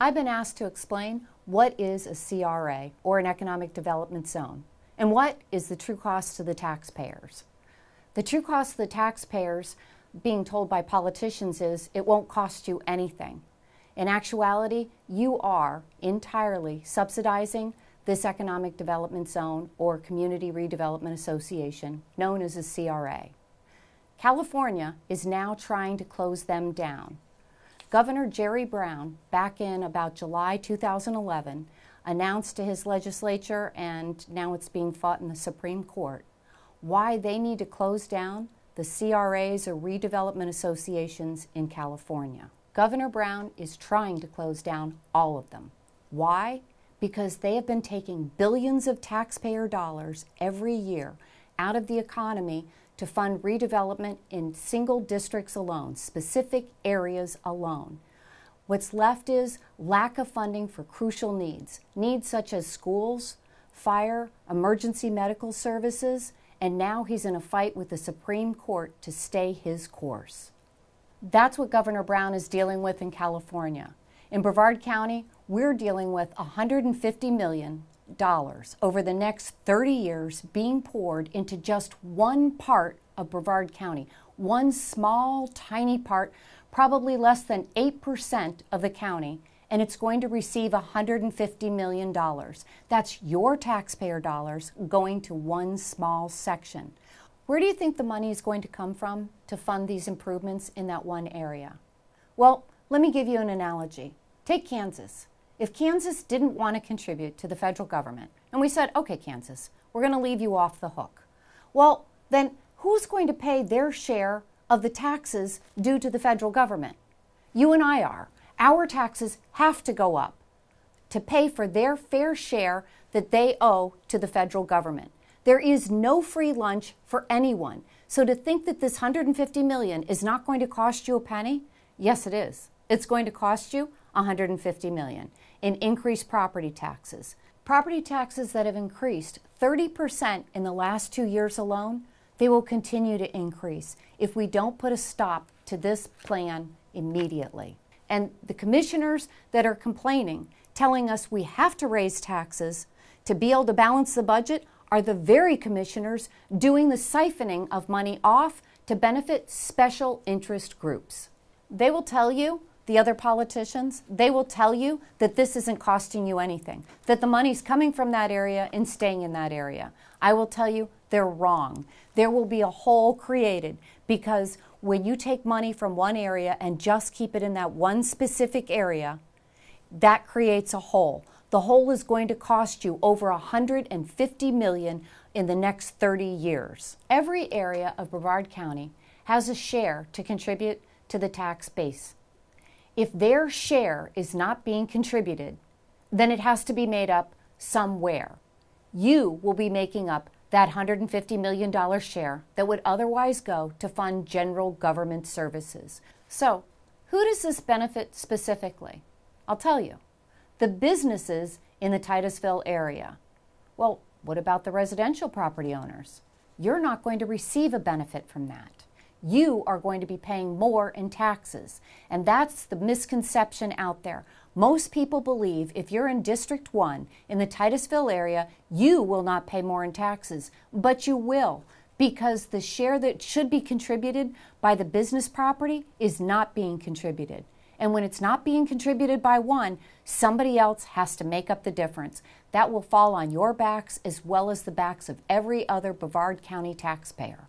I've been asked to explain what is a CRA, or an economic development zone, and what is the true cost to the taxpayers. The true cost to the taxpayers, being told by politicians, is it won't cost you anything. In actuality, you are entirely subsidizing this economic development zone or community redevelopment association known as a CRA. California is now trying to close them down. Governor Jerry Brown, back in about July 2011, announced to his legislature, and now it's being fought in the Supreme Court, why they need to close down the CRAs or redevelopment associations in California. Governor Brown is trying to close down all of them. Why? Because they have been taking billions of taxpayer dollars every year out of the economy to fund redevelopment in single districts alone, specific areas alone. What's left is lack of funding for crucial needs such as schools, fire, emergency medical services, and now he's in a fight with the Supreme Court to stay his course. That's what Governor Brown is dealing with in California. In Brevard County, we're dealing with $150 million over the next 30 years being poured into just one part of Brevard County, one small, tiny part, probably less than 8% of the county, and it's going to receive $150 million. That's your taxpayer dollars going to one small section. Where do you think the money is going to come from to fund these improvements in that one area? Well, let me give you an analogy. Take Kansas. If Kansas didn't want to contribute to the federal government, and we said, okay, Kansas, we're going to leave you off the hook. Well, then who's going to pay their share of the taxes due to the federal government? You and I are. Our taxes have to go up to pay for their fair share that they owe to the federal government. There is no free lunch for anyone. So to think that this $150 million is not going to cost you a penny, yes, it is. It's going to cost you $150 million in increased property taxes. Property taxes that have increased 30% in the last 2 years alone, they will continue to increase if we don't put a stop to this plan immediately. And the commissioners that are complaining, telling us we have to raise taxes to be able to balance the budget, are the very commissioners doing the siphoning of money off to benefit special interest groups. They will tell you, the other politicians, they will tell you that this isn't costing you anything, that the money's coming from that area and staying in that area. I will tell you they're wrong. There will be a hole created because when you take money from one area and just keep it in that one specific area, that creates a hole. The hole is going to cost you over $150 million in the next 30 years. Every area of Brevard County has a share to contribute to the tax base. If their share is not being contributed, then it has to be made up somewhere. You will be making up that $150 million share that would otherwise go to fund general government services. So, who does this benefit specifically? I'll tell you. The businesses in the Titusville area. Well, what about the residential property owners? You're not going to receive a benefit from that. You are going to be paying more in taxes. And that's the misconception out there. Most people believe if you're in District 1 in the Titusville area, you will not pay more in taxes. But you will, because the share that should be contributed by the business property is not being contributed. And when it's not being contributed by one, somebody else has to make up the difference. That will fall on your backs as well as the backs of every other Brevard County taxpayer.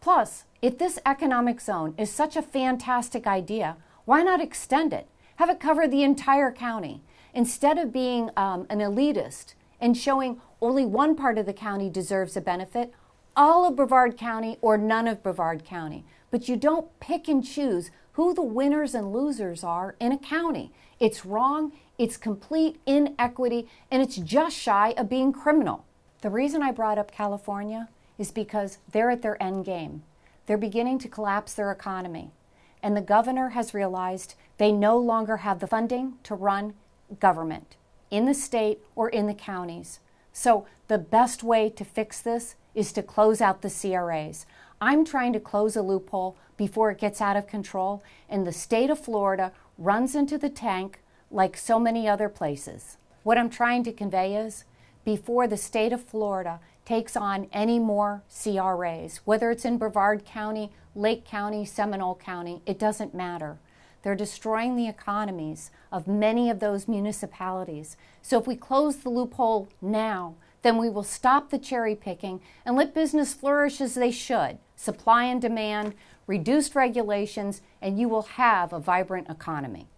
Plus, if this economic zone is such a fantastic idea, why not extend it? Have it cover the entire county. Instead of being an elitist and showing only one part of the county deserves a benefit, all of Brevard County or none of Brevard County. But you don't pick and choose who the winners and losers are in a county. It's wrong, it's complete inequity, and it's just shy of being criminal. The reason I brought up California is because they're at their end game. They're beginning to collapse their economy. And the governor has realized they no longer have the funding to run government in the state or in the counties. So the best way to fix this is to close out the CRAs. I'm trying to close a loophole before it gets out of control, and the state of Florida runs into the tank like so many other places. What I'm trying to convey is, before the state of Florida takes on any more CRAs, whether it's in Brevard County, Lake County, Seminole County, it doesn't matter. They're destroying the economies of many of those municipalities. So if we close the loophole now, then we will stop the cherry picking and let business flourish as they should. Supply and demand, reduced regulations, and you will have a vibrant economy.